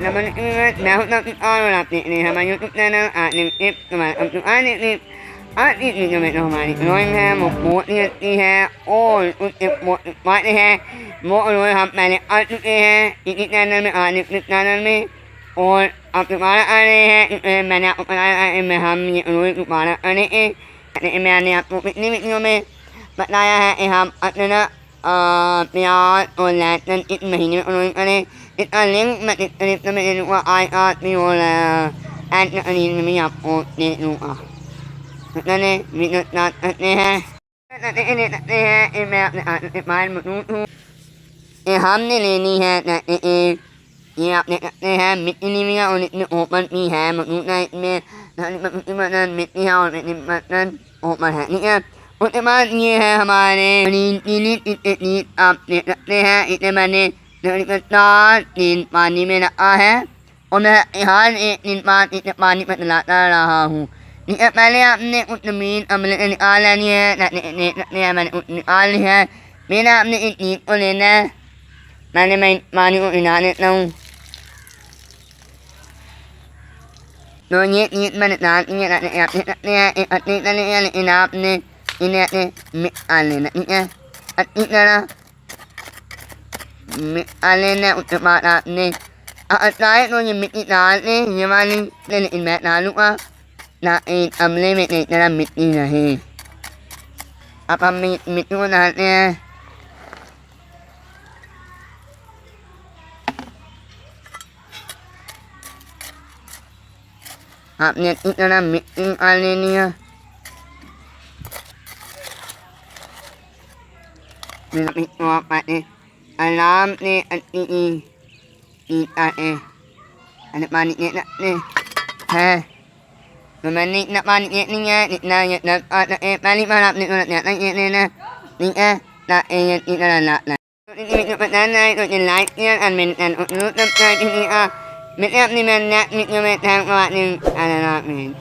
naman nahot na araw ni hama YouTube na ng ating tip naman ang ating tip at ini naman ng mani noy ha một buổi đi ha ôi tip một mãi ha mỗi người học mani at đi ha ít na na ating tip na na mi ôi học được mà anh ha mani học anh em ham nhiều người được mà anh em mani học một ít ní nhiều mi bạn đây ha em học at na Mia online dan it mahini online ane it aling matit anip na may nuwa ay at miola at na anin mi ap o ni nuwa na ne minut nat at ne ha na ne ne ha e me na at man mo nu e ham ne le ni ha na e yap ne ha mit ni mi on ni o man mi ha mo nu na me na ni ma na mit ni ha ni ma nan o man ha ni Untuk mana ni hamaane ni ni आप ने रखते हैं इतने मैंने नींद पानी में रखा है और मैं यहाँ पानी में लाता रहा हूँ पहले आपने उस नींद अमले निकाल लेनी है मैंने निकाल ली है मेरा आपने इस नींद को लेना है मैं पानी को हिला लेता हूँ तो ये नींद मैंने डाल दी है आपने ini mi alena ni at ina mi alena untuk mana ni at lain no ni mi ina ni ni mani ni in mat na lu na in amle mi ni na mi ni na he apa mi tu na ni ap ni ina mi alenia Minapit mo pati alam ni at ni ano manik ni na ni ha mamanik na manik ni nga ni na manik manap ni na ni na ni na ni nanay ni like yan and min and utnut na ni min ni man na ni tang ni ano na min